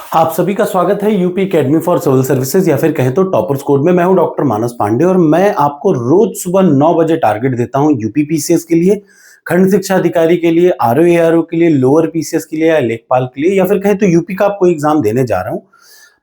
आप सभी का स्वागत है UP academy for civil services या फिर कहें तो टॉपर्स कोड में। मैं हूं डॉक्टर मानस पांडे और मैं आपको रोज सुबह 9 बजे टारगेट देता हूं यूपी पीसीएस के लिए, खंड शिक्षा अधिकारी के लिए, आरओ एआरओ के लिए, लोअर पीसीएस के लिए या लेखपाल के लिए, या फिर कहें तो यूपी का आपको एग्जाम देने जा रहा हूं।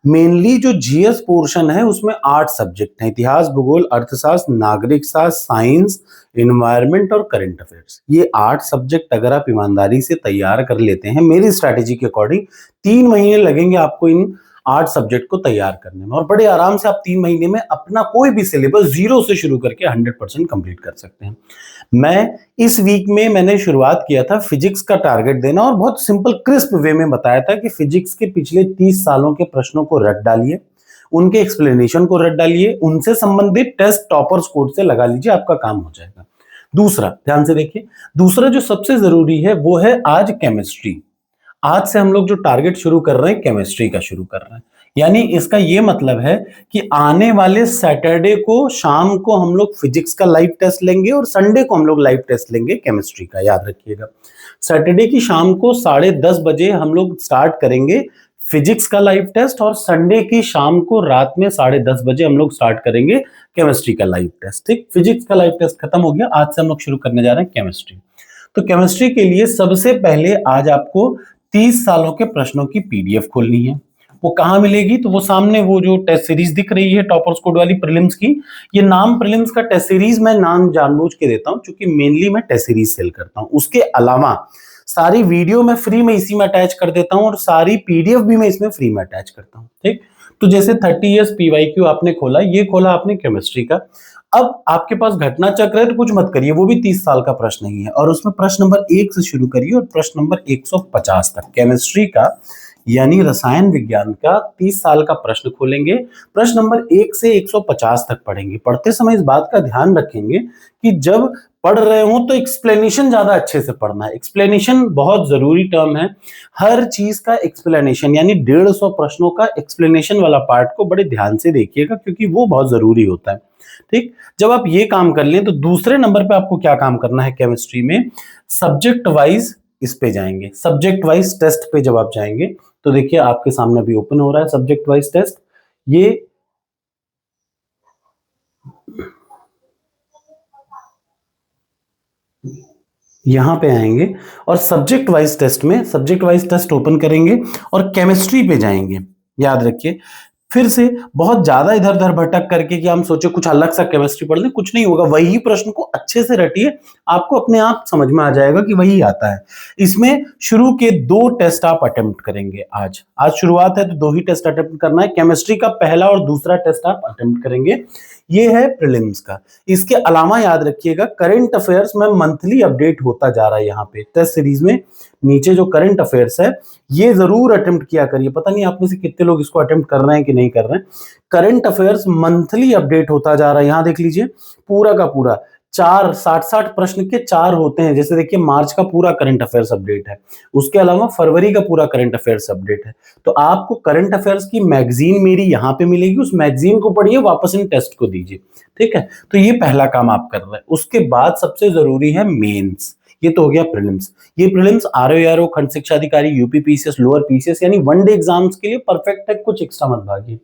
मेनली जो जीएस पोर्शन है उसमें 8 सब्जेक्ट हैं: इतिहास, भूगोल, अर्थशास्त्र, नागरिक शास्त्र, साइंस, इन्वायरमेंट और करंट अफेयर्स। ये 8 सब्जेक्ट अगर आप ईमानदारी से तैयार कर लेते हैं, मेरी स्ट्रैटेजी के अकॉर्डिंग 3 महीने लगेंगे आपको इन 8 सब्जेक्ट को तैयार करने में, और बड़े आराम से आप 3 महीने में अपना कोई भी सिलेबस जीरो से शुरू करके 100% कंप्लीट कर सकते हैं। मैं इस वीक में मैंने शुरुआत किया था फिजिक्स का टारगेट देना, और बहुत सिंपल क्रिस्प वे में बताया था कि फिजिक्स के पिछले 30 सालों के प्रश्नों को रट डालिए, उनके एक्सप्लेनेशन को रट डालिए, उनसे संबंधित टेस्ट टॉपर्स कोड से लगा लीजिए, आपका काम हो जाएगा। दूसरा, ध्यान से देखिए, दूसरा जो सबसे जरूरी है वो है आज केमिस्ट्री। आज से हम लोग जो टारगेट शुरू कर रहे हैं केमिस्ट्री का शुरू कर रहे हैं। यानी इसका ये मतलब है कि आने वाले सैटरडे को शाम को हम लोग फिजिक्स का लाइव टेस्ट लेंगे और संडे को हम लोग लाइव टेस्ट लेंगे केमिस्ट्री का, याद रखिएगा। सैटरडे की शाम को 10:30 बजे हम लोग स्टार्ट करेंगे फिजिक्स का लाइव टेस्ट, और संडे की शाम को रात में 10:30 बजे हम लोग स्टार्ट करेंगे केमिस्ट्री का लाइव टेस्ट। ठीक, फिजिक्स का लाइव टेस्ट खत्म हो गया, आज से हम लोग शुरू करने जा रहे हैं केमिस्ट्री। तो केमिस्ट्री के लिए सबसे पहले आज आपको 30 सालों के प्रश्नों की पीडीएफ खोलनी है। वो कहां मिलेगी? तो वो सामने वो जो टेस्ट सीरीज दिख रही है टॉपर्स कोड वाली प्रीलिम्स की, ये नाम प्रीलिम्स का टेस्ट सीरीज मैं नाम जानबूझ के देता हूं क्योंकि मेनली मैं टेस्ट सीरीज सेल करता हूं। उसके अलावा सारी वीडियो मैं फ्री में इसी में अटैच कर देता हूं और सारी पीडीएफ भी मैं इसमें फ्री में अटैच करता हूं। ठीक, तो जैसे 30 इयर्स पीवाईक्यू आपने खोला, ये खोला आपने केमिस्ट्री का। अब आपके पास घटना चक्र है तो कुछ मत करिए, वो भी 30 साल का प्रश्न ही है, और उसमें प्रश्न नंबर 1 से शुरू करिए और प्रश्न नंबर 150 तक केमिस्ट्री का यानी रसायन विज्ञान का 30 साल का प्रश्न खोलेंगे। प्रश्न नंबर 1 से 150 तक पढ़ेंगे। पढ़ते समय इस बात का ध्यान रखेंगे कि जब पढ़ रहे हो तो एक्सप्लेनेशन ज्यादा अच्छे से पढ़ना है। एक्सप्लेनेशन बहुत जरूरी टर्म है। हर चीज का एक्सप्लेनेशन यानी 150 प्रश्नों का एक्सप्लेनेशन वाला पार्ट को बड़े ध्यान से देखिएगा क्योंकि वो बहुत जरूरी होता है। ठीक, जब आप ये काम कर लें तो दूसरे नंबर पे आपको क्या काम करना है केमिस्ट्री में, सब्जेक्ट वाइज इस पे जाएंगे। सब्जेक्ट वाइज टेस्ट पे जब आप जाएंगे तो देखिए आपके सामने अभी ओपन हो रहा है सब्जेक्ट वाइज टेस्ट। ये यहां पे आएंगे और सब्जेक्ट वाइज टेस्ट में सब्जेक्ट वाइज टेस्ट ओपन करेंगे और केमिस्ट्री पे जाएंगे। याद रखिए, फिर से बहुत ज्यादा इधर उधर भटक करके कि हम सोचे कुछ अलग सा केमिस्ट्री पढ़ लें, कुछ नहीं होगा। वही प्रश्न को अच्छे से रटिए, आपको अपने आप समझ में आ जाएगा कि वही आता है। इसमें शुरू के 2 टेस्ट आप अटेम्प्ट करेंगे। आज शुरुआत है तो 2 ही टेस्ट अटेम्प्ट करना है। केमिस्ट्री का पहला और दूसरा टेस्ट आप अटेम्प्ट करेंगे। ये है प्रीलिम्स का। इसके अलावा याद रखिएगा करंट अफेयर्स में मंथली अपडेट होता जा रहा है। यहाँ पे टेस्ट सीरीज में नीचे जो करंट अफेयर्स है ये जरूर अटेम्प्ट किया करिए। पता नहीं आप में से कितने लोग इसको अटेम्प्ट कर रहे हैं कि नहीं कर रहे हैं। करंट अफेयर्स मंथली अपडेट होता जा रहा है। यहाँ देख लीजिए पूरा का पूरा 60 प्रश्न के 4 होते हैं। जैसे देखिए मार्च का पूरा करंट अफेयर्स अपडेट है, उसके अलावा फरवरी का पूरा करंट अफेयर्स अपडेट है। तो आपको करंट अफेयर्स की मैगजीन मेरी यहाँ पे मिलेगी, उस मैगजीन को पढ़िए, वापस इन टेस्ट को दीजिए। ठीक है, तो ये पहला काम आप कर रहे हैं। उसके बाद सबसे जरूरी है मेंस। ये तो हो गया प्रीलिम्स। ये प्रीलिम्स आरओ खंड शिक्षा अधिकारी, यूपी पीसीएस, लोअर पीसीएस यानी वनडे एग्जाम्स के लिए परफेक्ट है, कुछ एक्स्ट्रा मत भागिए।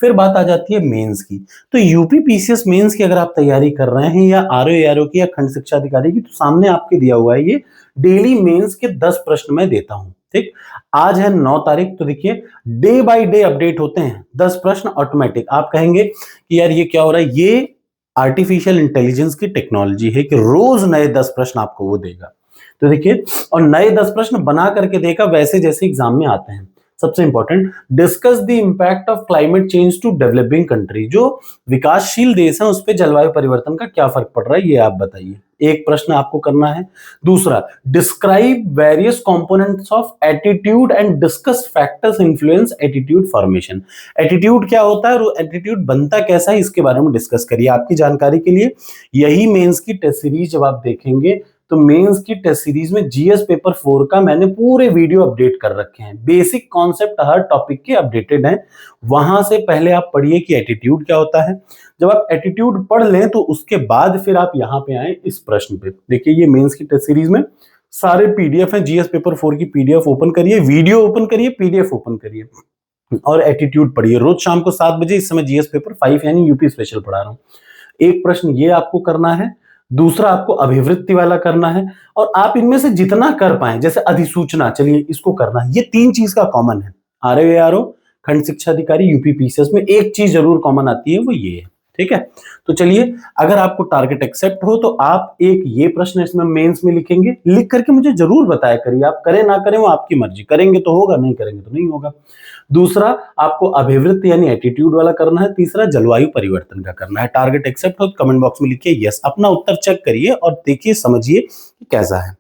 फिर बात आ जाती है मेंस की। तो यूपी पीसीएस मेंस की अगर आप तैयारी कर रहे हैं या आरओ की या खंड शिक्षा अधिकारी की, तो सामने आपके दिया हुआ है ये डेली मेंस के 10 प्रश्न मैं देता हूं। ठीक, आज है 9 तारीख, तो देखिए डे बाय डे अपडेट होते हैं 10 प्रश्न ऑटोमेटिक। आप कहेंगे कि यार ये क्या हो रहा है, ये आर्टिफिशियल इंटेलिजेंस की टेक्नोलॉजी है कि रोज नए 10 प्रश्न आपको वो देगा। तो देखिए, और नए 10 प्रश्न बना करके देगा वैसे जैसे एग्जाम में आते हैं। सबसे important, discuss the impact of climate change to developing country. जो विकासशील देश है उस पर जलवायु परिवर्तन का क्या फर्क पड़ रहा है ये आप बताइए। एक प्रश्न आपको करना है। दूसरा, describe various components of attitude and discuss factors influence attitude formation. Attitude क्या होता है और एटीट्यूड बनता कैसा है इसके बारे में डिस्कस करिए। आपकी जानकारी के लिए यही मेंस की टेस्ट सीरीज जब आप देखेंगे तो मेंस की टेस्ट सीरीज में जीएस पेपर 4 का मैंने पूरे वीडियो अपडेट कर रखे हैं। बेसिक कॉन्सेप्ट हर टॉपिक के अपडेटेड हैं। वहां से पहले आप पढ़िए कि एटीट्यूड क्या होता है। जब आप एटीट्यूड पढ़ लें तो उसके बाद फिर आप यहां पे आए इस प्रश्न पे। देखिए ये मेंस की टेस्ट सीरीज में सारे पीडीएफ हैं। जीएस पेपर 4 की पीडीएफ ओपन करिए, वीडियो ओपन करिए, पीडीएफ ओपन करिए। और एटीट्यूड पढ़िए रोज शाम को 7 बजे। इस समय जीएस पेपर 5 यानी यूपी स्पेशल पढ़ा रहा हूँ। एक प्रश्न ये आपको करना है, दूसरा आपको अभिवृत्ति वाला करना है, और आप इनमें से जितना कर पाएं, जैसे अधिसूचना, चलिए इसको करना है। ये 3 चीज का कॉमन है। आरओ एआरओ, खंड शिक्षा अधिकारी, यूपी पीसीएस में एक चीज जरूर कॉमन आती है, वो ये है। ठीक है, तो चलिए, अगर आपको टारगेट एक्सेप्ट हो तो आप एक ये प्रश्न इसमें मेंस में लिखेंगे, लिख करके मुझे जरूर बताया करिए। आप करें ना करें वो आपकी मर्जी, करेंगे तो होगा, नहीं करेंगे तो नहीं होगा। दूसरा आपको अभिवृत्ति यानी एटीट्यूड वाला करना है। तीसरा जलवायु परिवर्तन का करना है। टारगेट एक्सेप्ट हो तो कमेंट बॉक्स में लिखिए यस, अपना उत्तर चेक करिए और देखिए, समझिए कि कैसा है।